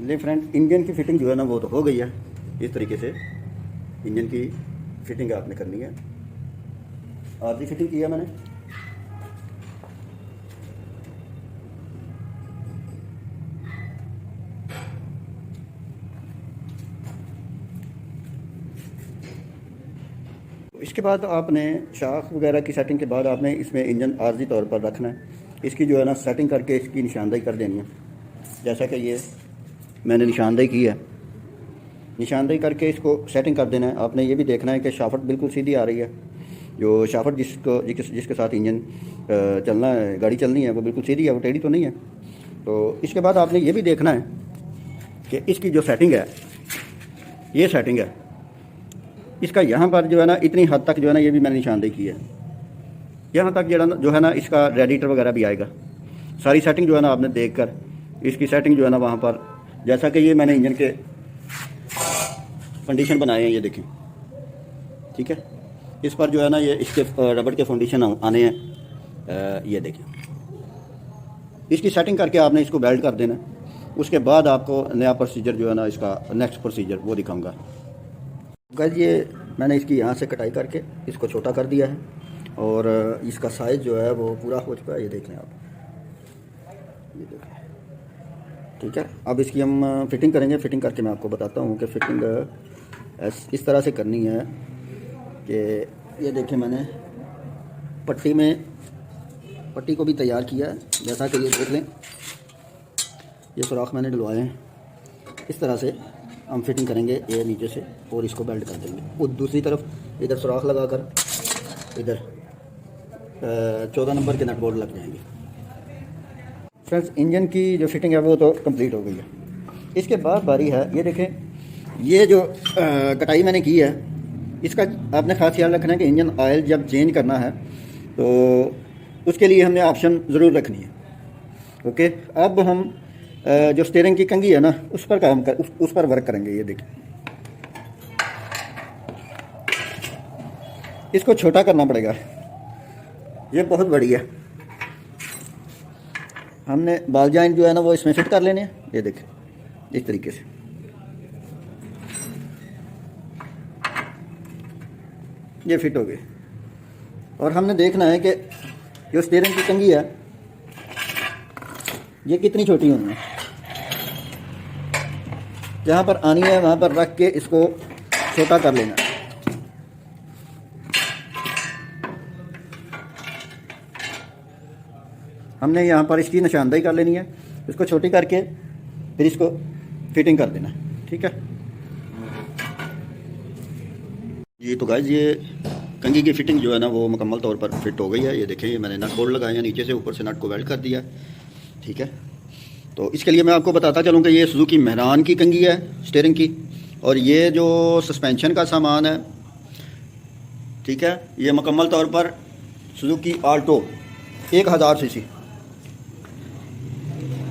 ले friend, engine की fitting जो है ना वो तो हो गई है। इस तरीके से इंजन की फिटिंग आपने करनी है। आधी फिटिंग की है मैंने। इसके बाद आपने शाख वगैरह की सेटिंग के बाद आपने इसमें इंजन आर्जी तौर पर रखना है। इसकी जो है ना सेटिंग करके इसकी निशानदेही कर देनी है। जैसा कि ये मैंने निशानदेही की है, निशानदेही करके इसको सेटिंग कर देना है। आपने ये भी देखना है कि शाफ्ट बिल्कुल सीधी आ रही है। जो शाफ्ट जिसके साथ इंजन चलना है, गाड़ी चलनी है, वो बिल्कुल सीधी है, वो टेढ़ी तो नहीं है। तो इसके बाद आपने ये भी देखना है कि इसकी जो सेटिंग है, ये सेटिंग है इसका, यहाँ पर जो है ना इतनी हद तक जो है ना, ये भी मैंने निशानदेही की है। यहाँ तक जो है ना इसका रेडिएटर वगैरह भी आएगा। सारी सेटिंग जो है ना आपने देख कर इसकी सेटिंग जो है ना वहाँ पर, जैसा कि ये मैंने इंजन के कंडीशन बनाए हैं, ये देखें, ठीक है। इस पर जो है ना ये इसके रबड़ के फाउंडेशन आने हैं, ये देखें। इसकी सेटिंग करके आपने इसको वेल्ड कर देना। उसके बाद आपको नया प्रोसीजर जो है ना इसका नेक्स्ट प्रोसीजर वो दिखाऊंगा। गाइस, ये मैंने इसकी यहाँ से कटाई करके इसको छोटा कर दिया है और इसका साइज़ जो है वो पूरा हो चुका है। ये देख लें आप, ये देखें, ठीक है। अब इसकी हम फिटिंग करेंगे। फिटिंग करके मैं आपको बताता हूँ कि फ़िटिंग इस तरह से करनी है कि ये देखें, मैंने पट्टी को भी तैयार किया है। जैसा कि ये देख लें, ये सुराख मैंने डलवाए हैं। इस तरह से हम फिटिंग करेंगे ये नीचे से और इसको बेल्ट कर देंगे। और दूसरी तरफ इधर सुराख लगाकर इधर 14 नंबर के नट बोल्ट लग जाएंगे। फ्रेंड्स, इंजन की जो फिटिंग है वो तो कंप्लीट हो गई है। इसके बाद बारी है, ये देखें, ये जो कटाई मैंने की है, इसका आपने खास ख्याल रखना है कि इंजन ऑयल जब चेंज करना है तो उसके लिए हमने ऑप्शन ज़रूर रखनी है। ओके, अब हम जो स्टीयरिंग की कंघी है ना उस पर काम कर उस पर वर्क करेंगे। ये देखिए, इसको छोटा करना पड़ेगा, ये बहुत बड़ी है। हमने बाल जॉइंट जो है ना वो इसमें फिट कर लेने हैं। ये देखें, इस तरीके से ये फिट हो गए। और हमने देखना है कि जो स्टीयरिंग की कंघी है ये कितनी छोटी होनी है। जहाँ पर आनी है वहाँ पर रख के इसको छोटा कर लेना। हमने यहाँ पर इसकी निशानदेही कर लेनी है, इसको छोटी करके फिर इसको फिटिंग कर देना, ठीक है जी। तो गाइस, ये कंघी की फिटिंग जो है ना वो मुकम्मल तौर पर फिट हो गई है। ये देखें, ये मैंने नट बोल्ट लगाए हैं नीचे से, ऊपर से नट को वेल्ड कर दिया, ठीक है। तो इसके लिए मैं आपको बताता चलूँ कि ये सुजुकी मेहरान की कंघी है स्टीयरिंग की, और ये जो सस्पेंशन का सामान है, ठीक है, ये मुकम्मल तौर पर सुजुकी आल्टो 1000 सी सी